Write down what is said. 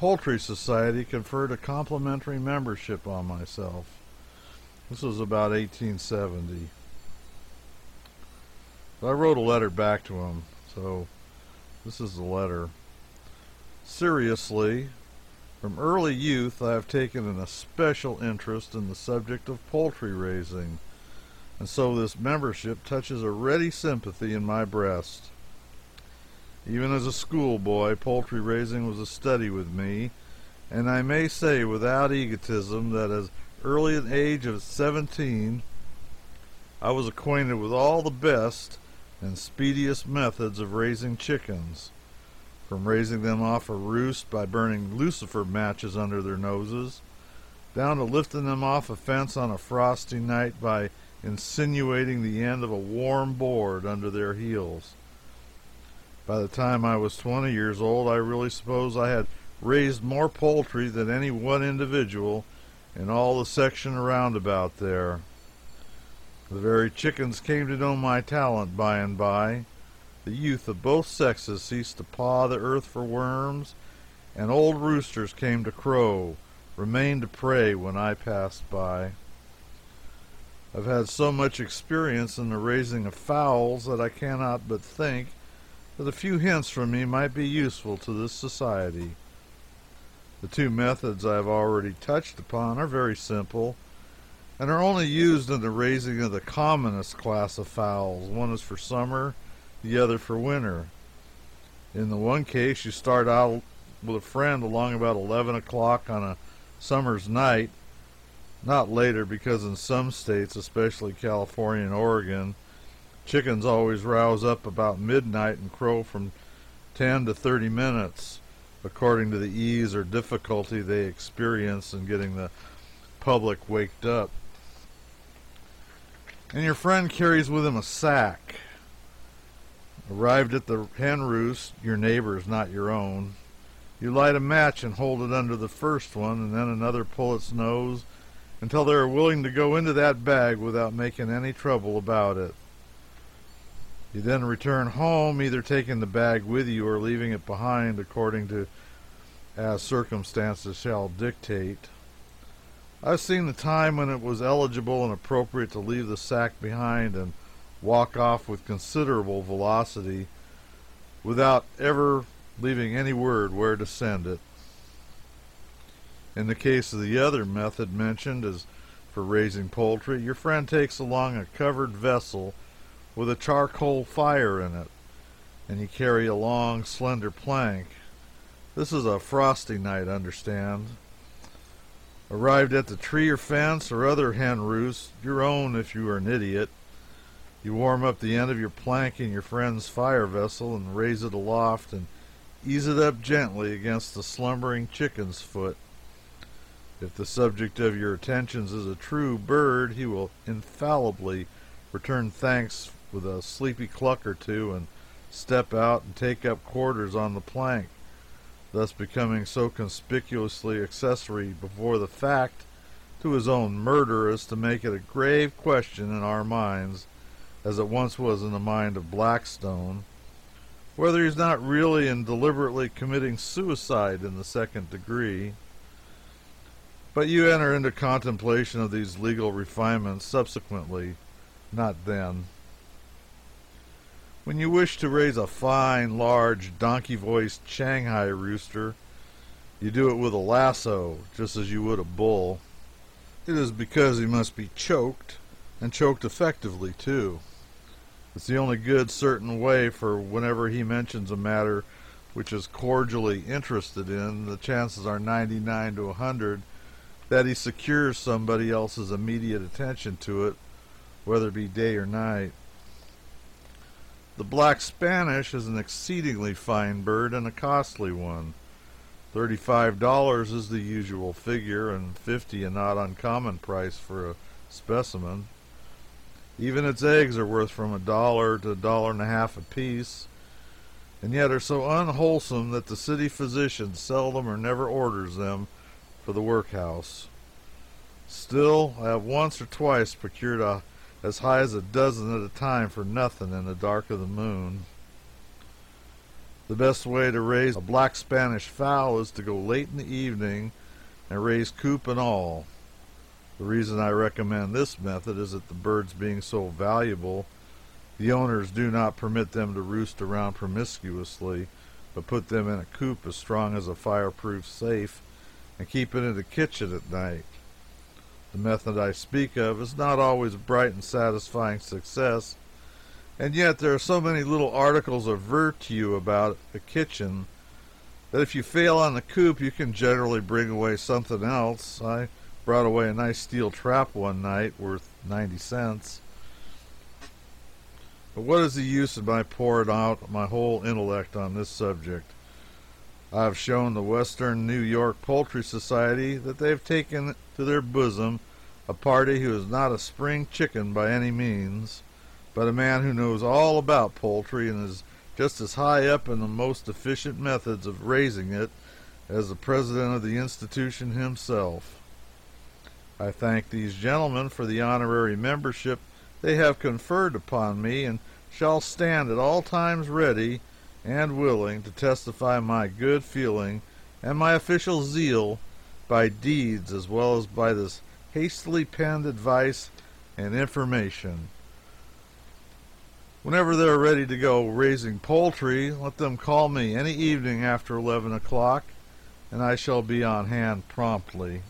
Poultry Society conferred a complimentary membership on myself. This was about 1870. I wrote a letter back to him, so this is the letter. Seriously, from early youth I have taken an especial interest in the subject of poultry raising, and so this membership touches a ready sympathy in my breast. Even as a schoolboy, poultry raising was a study with me, and I may say without egotism that as early an age of 17, I was acquainted with all the best and speediest methods of raising chickens, from raising them off a roost by burning lucifer matches under their noses, down to lifting them off a fence on a frosty night by insinuating the end of a warm board under their heels. By the time I was 20 years old, I really suppose I had raised more poultry than any one individual in all the section around about there. The very chickens came to know my talent by and by. The youth of both sexes ceased to paw the earth for worms, and old roosters came to crow, remained to pray when I passed by. I've had so much experience in the raising of fowls that I cannot but think that a few hints from me might be useful to this society. The two methods I have already touched upon are very simple, and are only used in the raising of the commonest class of fowls. One is for summer, the other for winter. In the one case, you start out with a friend along about 11 o'clock on a summer's night, not later, because in some states, especially California and Oregon, chickens always rouse up about midnight and crow from 10 to 30 minutes, according to the ease or difficulty they experience in getting the public waked up. And your friend carries with him a sack. Arrived at the hen roost, your neighbor's, not your own, you light a match and hold it under the first one, and then another pull its nose, until they are willing to go into that bag without making any trouble about it. You then return home, either taking the bag with you or leaving it behind, according to as circumstances shall dictate. I've seen the time when it was eligible and appropriate to leave the sack behind and walk off with considerable velocity without ever leaving any word where to send it. In the case of the other method mentioned as for raising poultry, your friend takes along a covered vessel with a charcoal fire in it, and you carry a long, slender plank. This is a frosty night, understand. Arrived at the tree or fence or other hen roost, your own if you are an idiot, you warm up the end of your plank in your friend's fire vessel and raise it aloft and ease it up gently against the slumbering chicken's foot. If the subject of your attentions is a true bird, he will infallibly return thanks with a sleepy cluck or two and step out and take up quarters on the plank, thus becoming so conspicuously accessory before the fact to his own murder as to make it a grave question in our minds, as it once was in the mind of Blackstone, whether he's not really and deliberately committing suicide in the second degree. But you enter into contemplation of these legal refinements subsequently, not then. When you wish to raise a fine, large, donkey-voiced Shanghai rooster, you do it with a lasso, just as you would a bull. It is because he must be choked, and choked effectively, too. It's the only good, certain way, for whenever he mentions a matter which is cordially interested in, the chances are 99 to 100 that he secures somebody else's immediate attention to it, whether it be day or night. The black Spanish is an exceedingly fine bird and a costly one. $35 is the usual figure, and $50 a not uncommon price for a specimen. Even its eggs are worth from $1 to $1.50 apiece, and yet are so unwholesome that the city physician seldom or never orders them for the workhouse. Still, I have once or twice procured as high as a dozen at a time for nothing in the dark of the moon. The best way to raise a black Spanish fowl is to go late in the evening and raise coop and all. The reason I recommend this method is that the birds being so valuable, the owners do not permit them to roost around promiscuously, but put them in a coop as strong as a fireproof safe and keep it in the kitchen at night. The method I speak of is not always bright and satisfying success, and yet there are so many little articles of virtue about a kitchen that if you fail on the coop, you can generally bring away something else. I brought away a nice steel trap one night worth 90 cents. But what is the use of my pouring out my whole intellect on this subject? I have shown the Western New York Poultry Society that they have taken to their bosom a party who is not a spring chicken by any means, but a man who knows all about poultry and is just as high up in the most efficient methods of raising it as the president of the institution himself. I thank these gentlemen for the honorary membership they have conferred upon me, and shall stand at all times ready and willing to testify my good feeling and my official zeal by deeds as well as by this hastily penned advice and information. Whenever they're ready to go raising poultry, let them call me any evening after 11 o'clock, and I shall be on hand promptly.